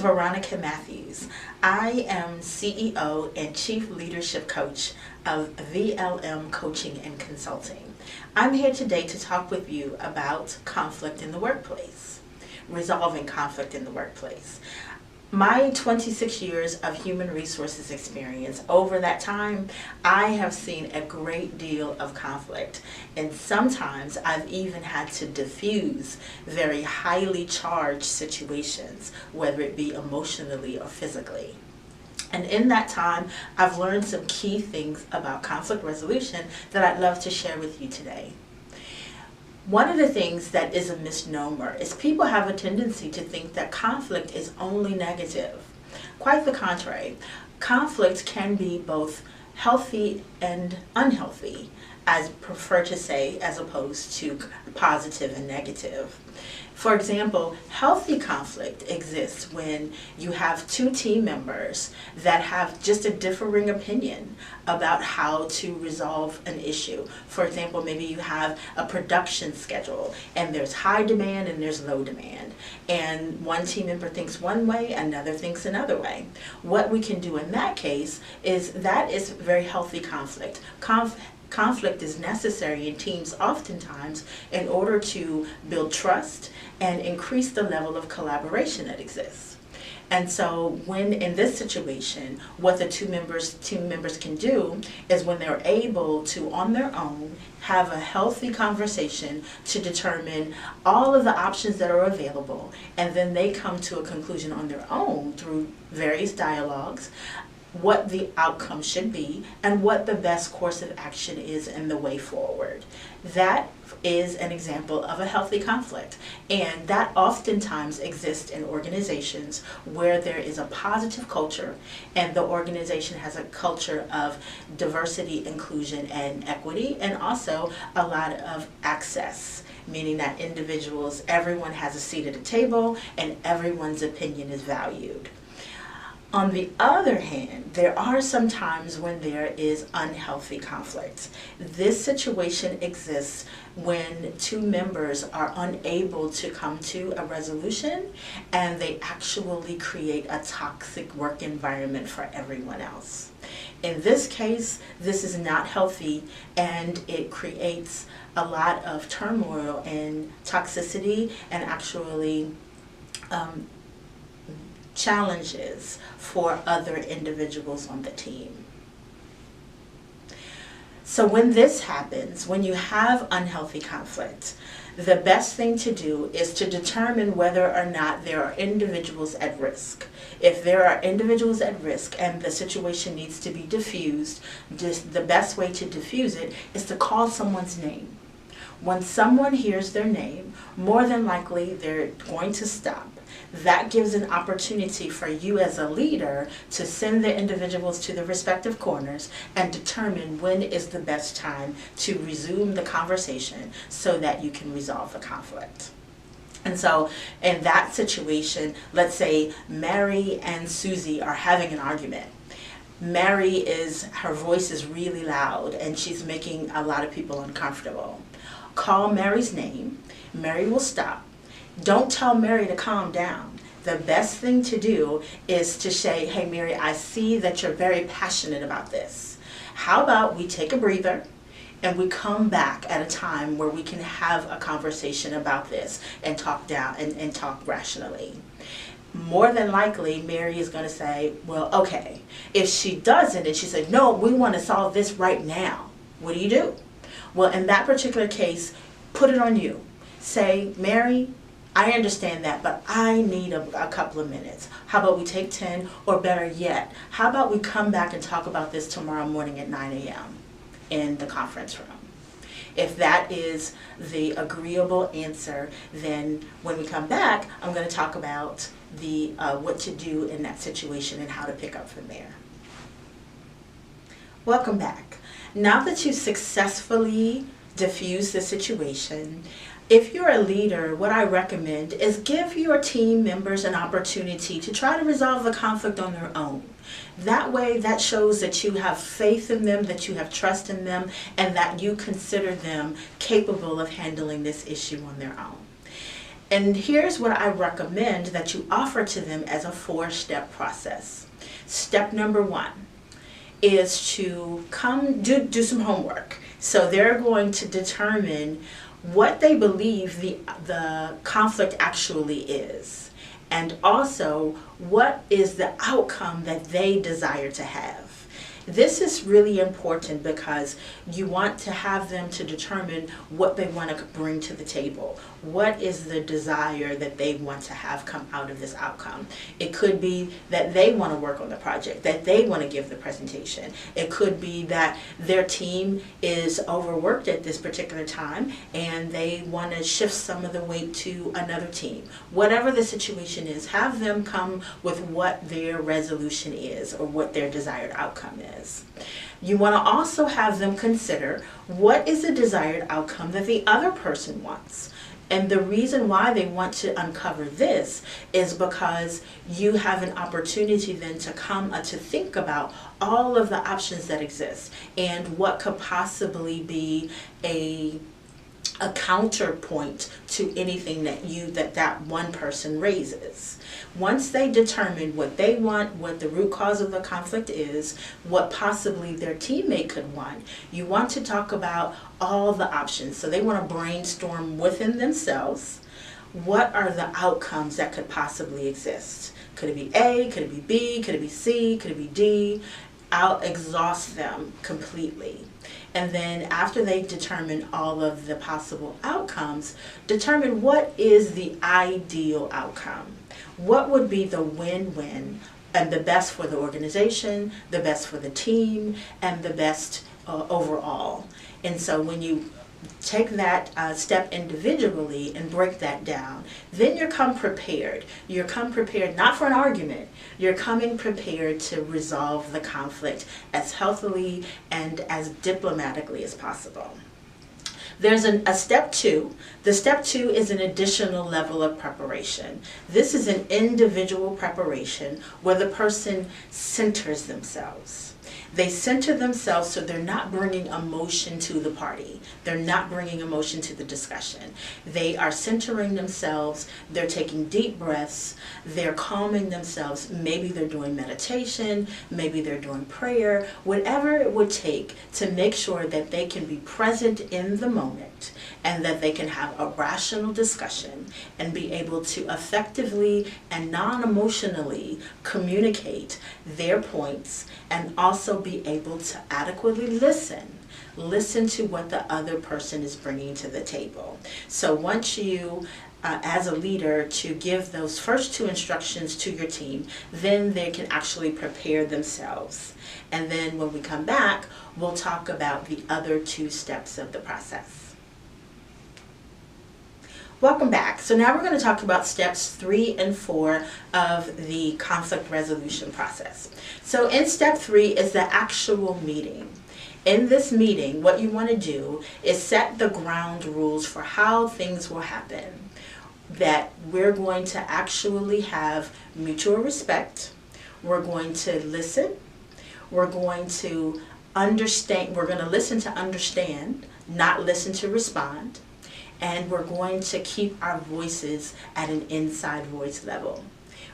Veronica Matthews. I am CEO and Chief Leadership Coach of VLM Coaching and Consulting. I'm here today to talk with you about conflict in the workplace, resolving conflict in the workplace. My 26 years of human resources experience, over that time, I have seen a great deal of conflict. And sometimes I've even had to diffuse very highly charged situations, whether it be emotionally or physically. And in that time, I've learned some key things about conflict resolution that I'd love to share with you today. One of the things that is a misnomer is people have a tendency to think that conflict is only negative. Quite the contrary. Conflict can be both healthy and unhealthy, as prefer to say, as opposed to positive and negative. For example, healthy conflict exists when you have two team members that have just a differing opinion about how to resolve an issue. For example, maybe you have a production schedule and there's high demand and there's low demand. And one team member thinks one way, another thinks another way. What we can do in that case is that is very healthy conflict. Conflict is necessary in teams oftentimes in order to build trust and increase the level of collaboration that exists. And so when in this situation, what the team members can do is when they're able to, on their own, have a healthy conversation to determine all of the options that are available, and then they come to a conclusion on their own through various dialogues, what the outcome should be and what the best course of action is and the way forward. That is an example of a healthy conflict, and that oftentimes exists in organizations where there is a positive culture and the organization has a culture of diversity, inclusion, and equity, and also a lot of access, meaning that individuals, everyone has a seat at the table and everyone's opinion is valued. On the other hand, there are some times when there is unhealthy conflict. This situation exists when two members are unable to come to a resolution and they actually create a toxic work environment for everyone else. In this case, this is not healthy and it creates a lot of turmoil and toxicity and actually challenges for other individuals on the team. So when this happens, when you have unhealthy conflict, the best thing to do is to determine whether or not there are individuals at risk. If there are individuals at risk and the situation needs to be diffused, the best way to diffuse it is to call someone's name. When someone hears their name, more than likely they're going to stop. That gives an opportunity for you as a leader to send the individuals to the respective corners and determine when is the best time to resume the conversation so that you can resolve the conflict. And so in that situation, let's say Mary and Susie are having an argument. Mary her voice is really loud and she's making a lot of people uncomfortable. Call Mary's name. Mary will stop. Don't tell Mary to calm down. The best thing to do is to say, hey Mary, I see that you're very passionate about this. How about we take a breather and we come back at a time where we can have a conversation about this and talk down and talk rationally. More than likely, Mary is going to say, well, okay. If she doesn't and she said, no, we want to solve this right now, what do? Well, in that particular case, put it on you. Say, Mary, I understand that, but I need a couple of minutes. How about we take 10, or better yet, how about we come back and talk about this tomorrow morning at 9 a.m. in the conference room? If that is the agreeable answer, then when we come back, I'm going to talk about what to do in that situation and how to pick up from there. Welcome back. Now that you've successfully diffused the situation, if you're a leader, what I recommend is give your team members an opportunity to try to resolve the conflict on their own. That way, that shows that you have faith in them, that you have trust in them, and that you consider them capable of handling this issue on their own. And here's what I recommend that you offer to them as a 4-step process. Step number 1 is to come do some homework. So they're going to determine what they believe the conflict actually is, and also what is the outcome that they desire to have. This is really important because you want to have them to determine what they want to bring to the table. What is the desire that they want to have come out of this outcome? It could be that they want to work on the project, that they want to give the presentation. It could be that their team is overworked at this particular time and they want to shift some of the weight to another team. Whatever the situation is, have them come with what their resolution is or what their desired outcome is. You want to also have them consider what is the desired outcome that the other person wants. And the reason why they want to uncover this is because you have an opportunity then to come to think about all of the options that exist and what could possibly be a counterpoint to anything that one person raises. Once they determine what they want, what the root cause of the conflict is, what possibly their teammate could want, you want to talk about all the options. So they want to brainstorm within themselves, what are the outcomes that could possibly exist? Could it be A? Could it be B? Could it be C? Could it be D? I'll exhaust them completely. And then after they determine all of the possible outcomes, determine what is the ideal outcome. What would be the win-win and the best for the organization, the best for the team, and the best overall. And so when you take that step individually and break that down, then you come prepared. You come prepared not for an argument. You're coming prepared to resolve the conflict as healthily and as diplomatically as possible. There's a step 2. The step 2 is an additional level of preparation. This is an individual preparation where the person centers themselves. They center themselves so they're not bringing emotion to the party. They're not bringing emotion to the discussion. They are centering themselves. They're taking deep breaths. They're calming themselves. Maybe they're doing meditation. Maybe they're doing prayer. Whatever it would take to make sure that they can be present in the moment and that they can have a rational discussion and be able to effectively and non-emotionally communicate their points, and also be able to adequately listen to what the other person is bringing to the table. So once you as a leader to give those first 2 instructions to your team, then they can actually prepare themselves. And then when we come back, we'll talk about the other 2 steps of the process. Welcome back. So now we're going to talk about steps 3 and 4 of the conflict resolution process. So in step 3 is the actual meeting. In this meeting, what you want to do is set the ground rules for how things will happen. That we're going to actually have mutual respect. We're going to listen. We're going to understand. We're going to listen to understand, not listen to respond. And we're going to keep our voices at an inside voice level.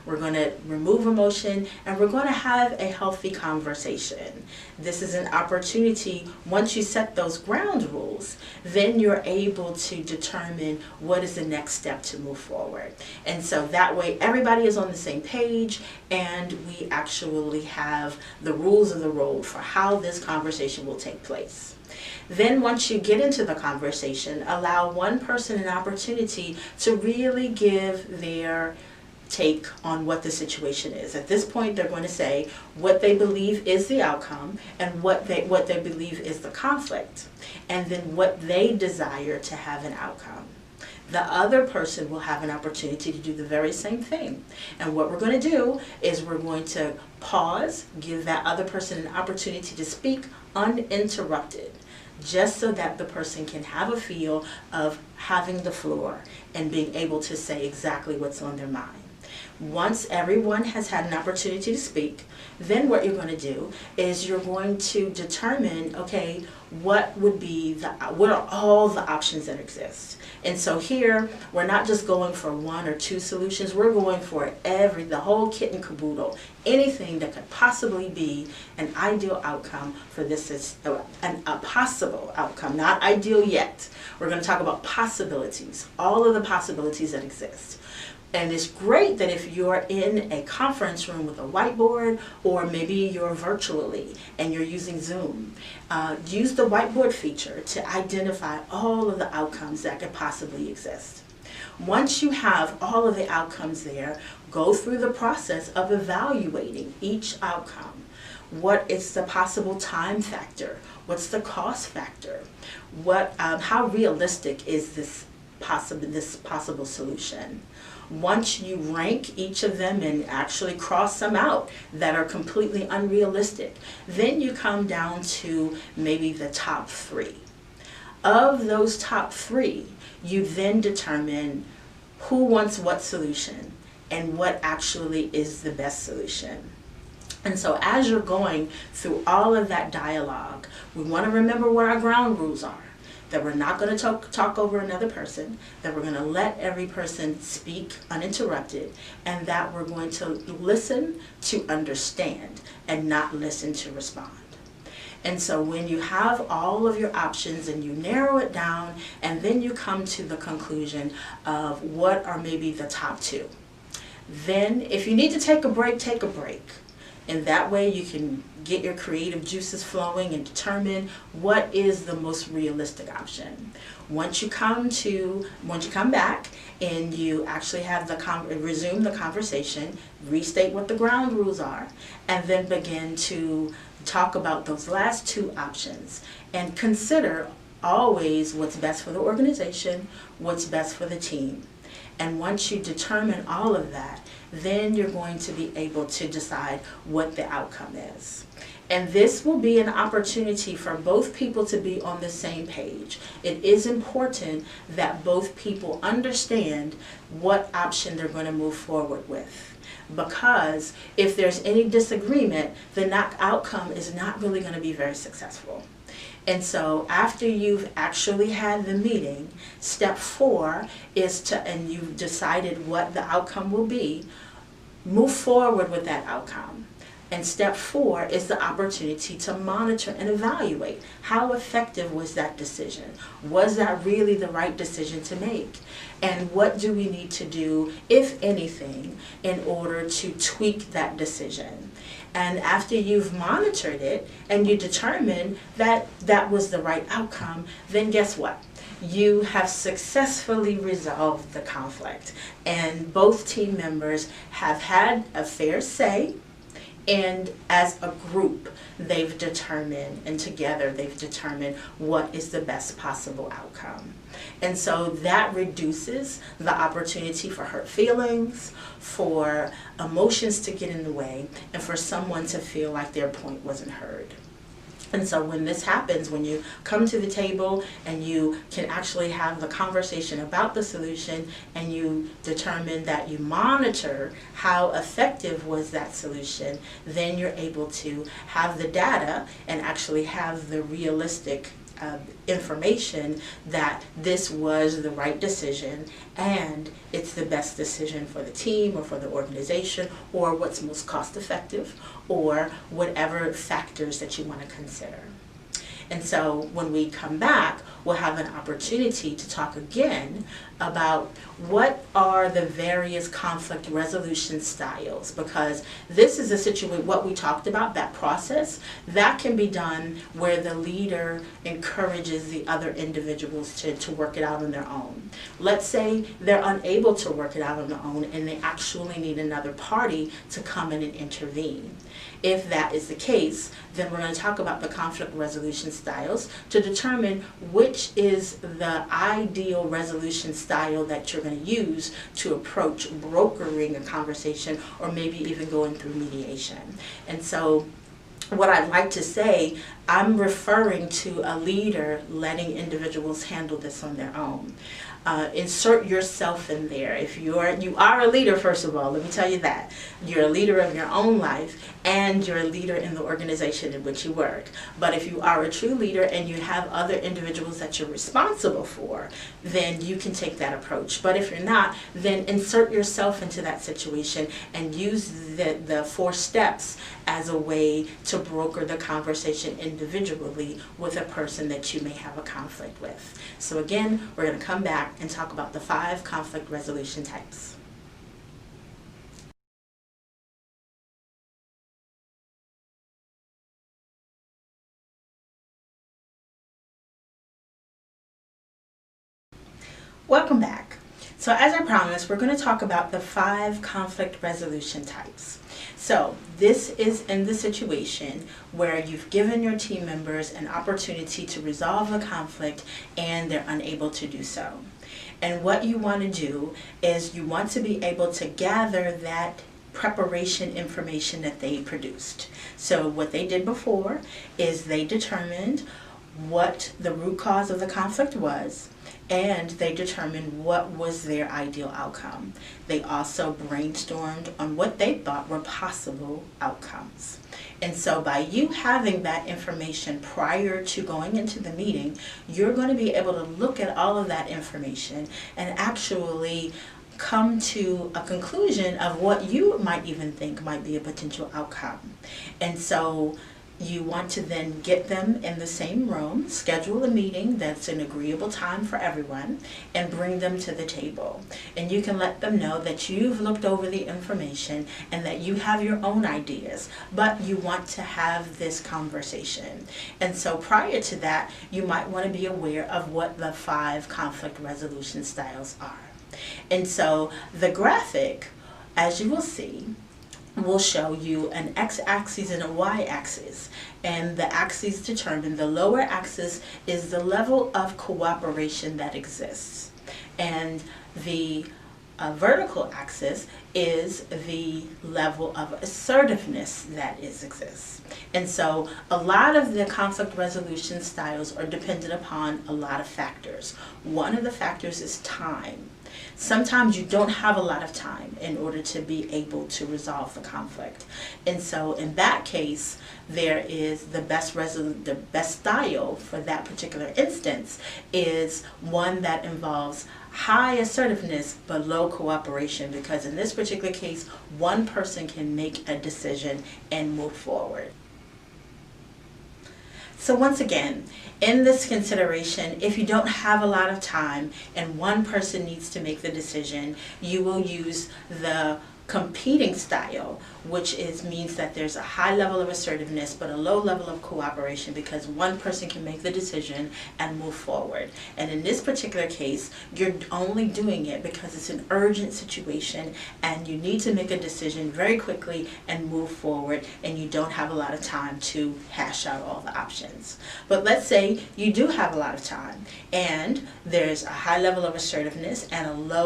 We're going to remove emotion, and we're going to have a healthy conversation. This is an opportunity. Once you set those ground rules, then you're able to determine what is the next step to move forward. And so that way everybody is on the same page, and we actually have the rules of the road for how this conversation will take place. Then once you get into the conversation, allow one person an opportunity to really give their take on what the situation is. At this point, they're going to say what they believe is the outcome and what they believe is the conflict, and then what they desire to have an outcome. The other person will have an opportunity to do the very same thing. And what we're going to do is we're going to pause, give that other person an opportunity to speak uninterrupted, just so that the person can have a feel of having the floor and being able to say exactly what's on their mind. Once everyone has had an opportunity to speak, then what you're going to do is you're going to determine, okay, what are all the options that exist. And so here, we're not just going for one or two solutions, we're going for the whole kit and caboodle, anything that could possibly be an ideal outcome for this is a possible outcome, not ideal yet. We're going to talk about possibilities, all of the possibilities that exist. And it's great that if you're in a conference room with a whiteboard, or maybe you're virtually and you're using Zoom, use the whiteboard feature to identify all of the outcomes that could possibly exist. Once you have all of the outcomes there, go through the process of evaluating each outcome. What is the possible time factor? What's the cost factor? How realistic is this possible solution? Once you rank each of them and actually cross some out that are completely unrealistic, then you come down to maybe the top three. Of those top three, you then determine who wants what solution and what actually is the best solution. And so as you're going through all of that dialogue, we want to remember what our ground rules are. That we're not going to talk over another person, that we're going to let every person speak uninterrupted, and that we're going to listen to understand and not listen to respond. And so when you have all of your options and you narrow it down, and then you come to the conclusion of what are maybe the top two, then if you need to take a break, take a break. And that way you can get your creative juices flowing and determine what is the most realistic option. Once you come back and you actually have resume the conversation, restate what the ground rules are, and then begin to talk about those last two options and consider always what's best for the organization, what's best for the team. And once you determine all of that, then you're going to be able to decide what the outcome is. And this will be an opportunity for both people to be on the same page. It is important that both people understand what option they're going to move forward with. Because if there's any disagreement, the outcome is not really going to be very successful. And so after you've actually had the meeting, step 4 is and you've decided what the outcome will be, move forward with that outcome. And step 4 is the opportunity to monitor and evaluate how effective was that decision. Was that really the right decision to make? And what do we need to do, if anything, in order to tweak that decision? And after you've monitored it and you determine that that was the right outcome, then guess what? You have successfully resolved the conflict. And both team members have had a fair say. And as a group, they've determined, and together they've determined what is the best possible outcome. And so that reduces the opportunity for hurt feelings, for emotions to get in the way, and for someone to feel like their point wasn't heard. And so when this happens, when you come to the table and you can actually have the conversation about the solution and you determine that you monitor how effective was that solution, then you're able to have the data and actually have the realistic information that this was the right decision and it's the best decision for the team or for the organization, or what's most cost effective, or whatever factors that you want to consider. And so when we come back, we'll have an opportunity to talk again about what are the various conflict resolution styles, because this is a situation, what we talked about, that process, that can be done where the leader encourages the other individuals to work it out on their own. Let's say they're unable to work it out on their own and they actually need another party to come in and intervene. If that is the case, then we're going to talk about the conflict resolution styles to determine which is the ideal resolution style that you're going to use to approach brokering a conversation or maybe even going through mediation. And so what I'd like to say, I'm referring to a leader letting individuals handle this on their own. insert yourself in there. If you are a leader, first of all, let me tell you that. You're a leader of your own life, and you're a leader in the organization in which you work. But if you are a true leader and you have other individuals that you're responsible for, then you can take that approach. But if you're not, then insert yourself into that situation and use the 4 steps as a way to broker the conversation individually with a person that you may have a conflict with. So again, we're going to come back and talk about the 5 conflict resolution types. Welcome back. So as I promised, we're going to talk about the 5 conflict resolution types. So this is in the situation where you've given your team members an opportunity to resolve a conflict and they're unable to do so. And what you want to do is you want to be able to gather that preparation information that they produced. So what they did before is they determined what the root cause of the conflict was, and they determined what was their ideal outcome. They also brainstormed on what they thought were possible outcomes. And so by you having that information prior to going into the meeting, you're going to be able to look at all of that information and actually come to a conclusion of what you might even think might be a potential outcome. And so you want to then get them in the same room, schedule a meeting that's an agreeable time for everyone, and bring them to the table. And you can let them know that you've looked over the information and that you have your own ideas, but you want to have this conversation. And so prior to that, you might want to be aware of what the 5 conflict resolution styles are. And so the graphic, as you will see, will show you an x-axis and a y-axis, and the axes determine the lower axis is the level of cooperation that exists, and the vertical axis is the level of assertiveness that exists. And so a lot of the conflict resolution styles are dependent upon a lot of factors. One of the factors is time. Sometimes you don't have a lot of time in order to be able to resolve the conflict. And so in that case, there is the best style for that particular instance is one that involves high assertiveness but low cooperation, because in this particular case, one person can make a decision and move forward. So once again, in this consideration, if you don't have a lot of time and one person needs to make the decision, you will use the competing style, which means that there's a high level of assertiveness but a low level of cooperation, because one person can make the decision and move forward. And in this particular case, you're only doing it because it's an urgent situation and you need to make a decision very quickly and move forward, and you don't have a lot of time to hash out all the options. But let's say you do have a lot of time and there's a high level of assertiveness and a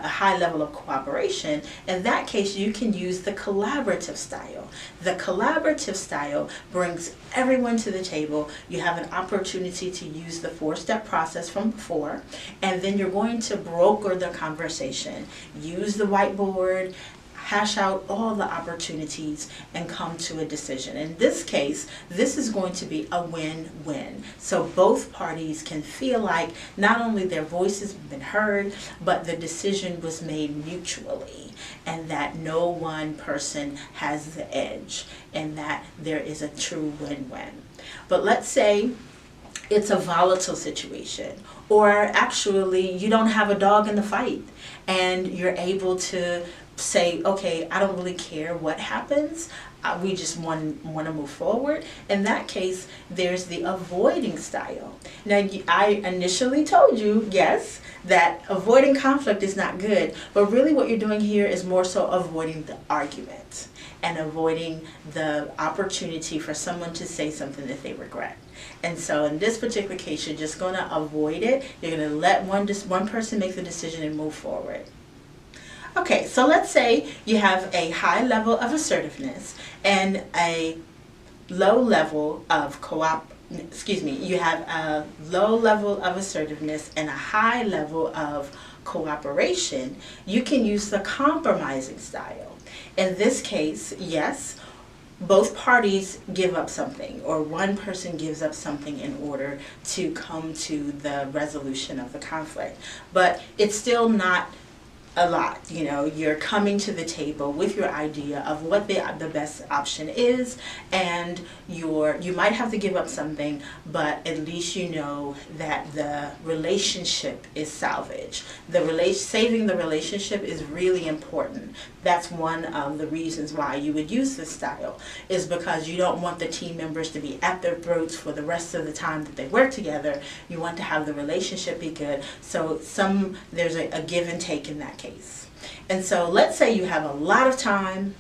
high level of cooperation. In that case, you can use the collaborative style. The collaborative style brings everyone to the table. You have an opportunity to use the 4-step process from before, and then you're going to broker the conversation. Use the whiteboard, hash out all the opportunities, and come to a decision. In this case, this is going to be a win-win. So both parties can feel like not only their voices have been heard, but the decision was made mutually, and that no one person has the edge, and that there is a true win-win. But let's say it's a volatile situation, or actually you don't have a dog in the fight, and you're able to say, okay, I don't really care what happens, we just want to move forward. In that case, there's the avoiding style. Now, I initially told you, yes, that avoiding conflict is not good, but really what you're doing here is more so avoiding the argument and avoiding the opportunity for someone to say something that they regret. And so in this particular case, you're just going to avoid it. You're going to let one person make the decision and move forward. Okay, so let's say you have a high level of assertiveness and a low level of you have a low level of assertiveness and a high level of cooperation, you can use the compromising style. In this case, yes, both parties give up something, or one person gives up something in order to come to the resolution of the conflict. But it's still not a lot. You're coming to the table with your idea of what the best option is, and you might have to give up something, but at least you know that the relationship is salvaged. Saving the relationship is really important. That's one of the reasons why you would use this style, is because you don't want the team members to be at their throats for the rest of the time that they work together. You want to have the relationship be good, so there's a give and take in that case. And so let's say you have a lot of time,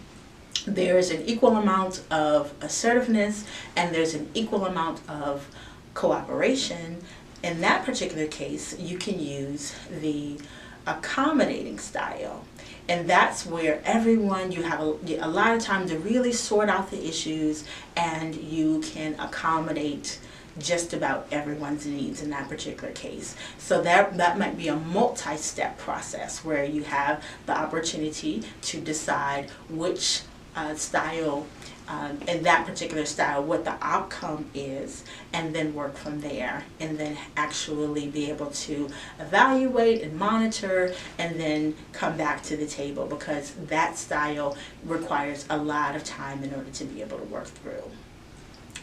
there's an equal amount of assertiveness, and there's an equal amount of cooperation. In that particular case, you can use the accommodating style. And that's where you have a lot of time to really sort out the issues, and you can accommodate just about everyone's needs in that particular case. So that might be a multi-step process where you have the opportunity to decide which style, in that particular style, what the outcome is, and then work from there, and then actually be able to evaluate and monitor, and then come back to the table, because that style requires a lot of time in order to be able to work through.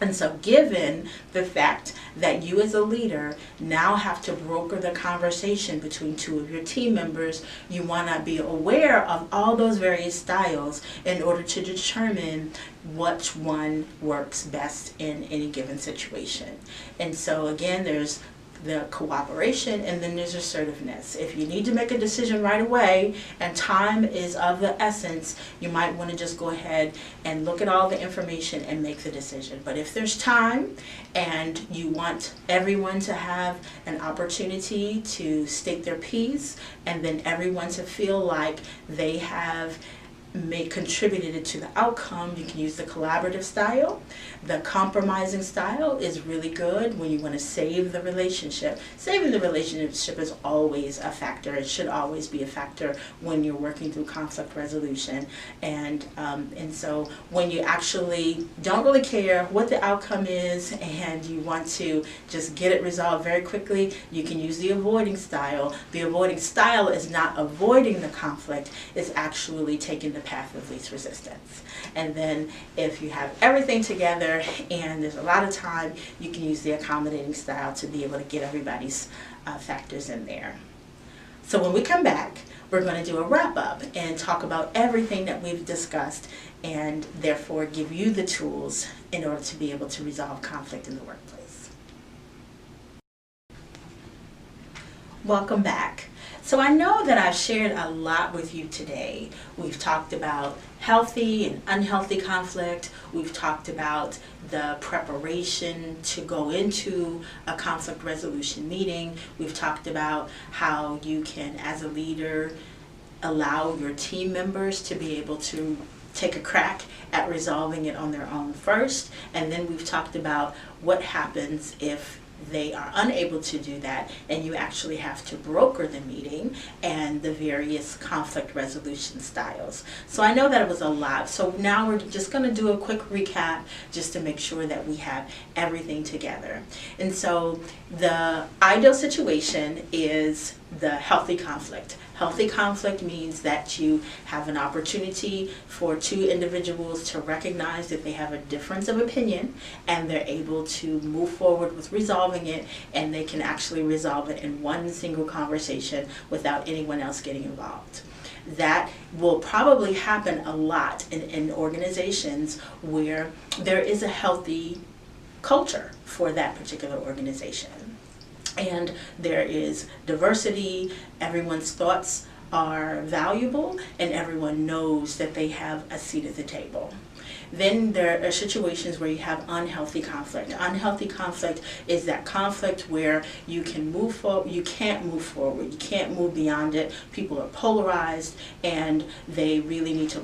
And so given the fact that you as a leader now have to broker the conversation between two of your team members, you want to be aware of all those various styles in order to determine which one works best in any given situation. And so again, there's the cooperation, and then there's assertiveness. If you need to make a decision right away and time is of the essence, you might want to just go ahead and look at all the information and make the decision. But if there's time and you want everyone to have an opportunity to state their piece, and then everyone to feel like they have contributed to the outcome, you can use the collaborative style. The compromising style is really good when you want to save the relationship. Saving the relationship is always a factor. It should always be a factor when you're working through conflict resolution. And so when you actually don't really care what the outcome is and you want to just get it resolved very quickly, you can use the avoiding style. The avoiding style is not avoiding the conflict, it's actually taking the path of least resistance. And then if you have everything together and there's a lot of time, you can use the accommodating style to be able to get everybody's factors in there. So when we come back, we're going to do a wrap up and talk about everything that we've discussed, and therefore give you the tools in order to be able to resolve conflict in the workplace. Welcome back. So I know that I've shared a lot with you today. We've talked about healthy and unhealthy conflict. We've talked about the preparation to go into a conflict resolution meeting. We've talked about how you can, as a leader, allow your team members to be able to take a crack at resolving it on their own first. And then we've talked about what happens if they are unable to do that, and you actually have to broker the meeting and the various conflict resolution styles. So I know that it was a lot, so now we're just going to do a quick recap just to make sure that we have everything together. And so the ideal situation is the healthy conflict. Healthy conflict means that you have an opportunity for two individuals to recognize that they have a difference of opinion, and they're able to move forward with resolving it, and they can actually resolve it in one single conversation without anyone else getting involved. That will probably happen a lot in organizations where there is a healthy culture for that particular organization. And there is diversity, everyone's thoughts are valuable, and everyone knows that they have a seat at the table. Then there are situations where you have unhealthy conflict. Unhealthy conflict is that conflict where you can move forward, you can't move forward, you can't move beyond it. People are polarized and they really need to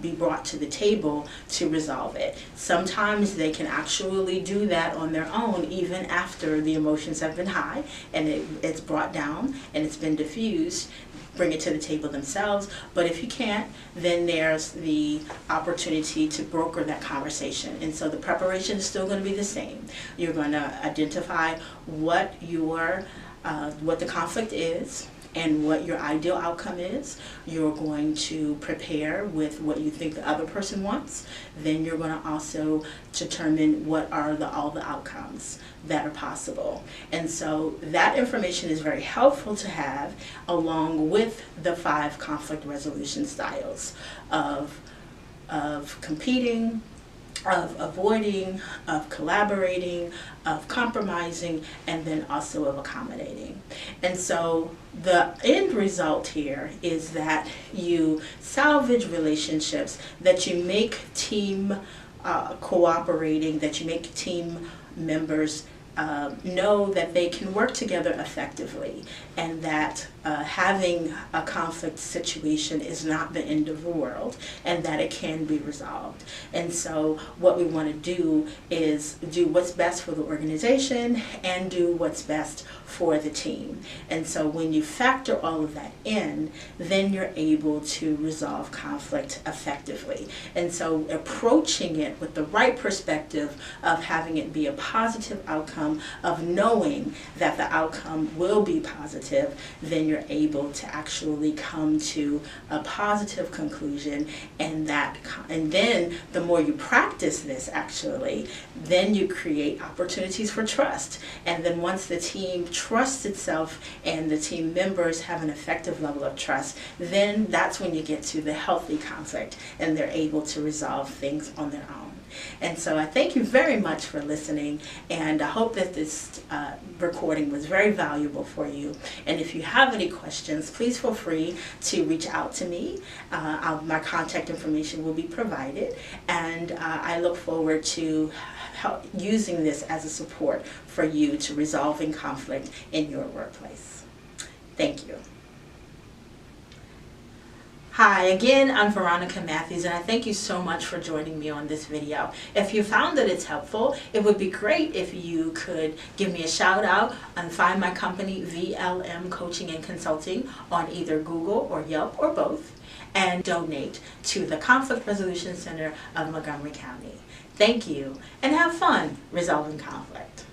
be brought to the table to resolve it. Sometimes they can actually do that on their own even after the emotions have been high and it's brought down and it's been diffused. Bring it to the table themselves. But if you can't, then there's the opportunity to broker that conversation. And so the preparation is still going to be the same. You're going to identify what the conflict is and what your ideal outcome is. You're going to prepare with what you think the other person wants. Then you're going to also determine what are all the outcomes that are possible. And so that information is very helpful to have along with the 5 conflict resolution styles of competing, of avoiding, of collaborating, of compromising, and then also of accommodating. And so the end result here is that you salvage relationships, that you make team cooperating, that you make team members know that they can work together effectively, and that having a conflict situation is not the end of the world, and that it can be resolved. And so what we want to do is do what's best for the organization and do what's best for the team. And so when you factor all of that in, then you're able to resolve conflict effectively. And so approaching it with the right perspective of having it be a positive outcome, of knowing that the outcome will be positive, then you're able to actually come to a positive conclusion. And then the more you practice this, actually, then you create opportunities for trust. And then once the team trusts itself and the team members have an effective level of trust, then that's when you get to the healthy conflict and they're able to resolve things on their own. And so I thank you very much for listening, and I hope that this recording was very valuable for you. And if you have any questions, please feel free to reach out to me. My contact information will be provided, and I look forward to using this as a support for you to resolving conflict in your workplace. Thank you. Hi, again, I'm Veronica Matthews, and I thank you so much for joining me on this video. If you found that it's helpful, it would be great if you could give me a shout out and find my company VLM Coaching and Consulting on either Google or Yelp or both, and donate to the Conflict Resolution Center of Montgomery County. Thank you, and have fun resolving conflict.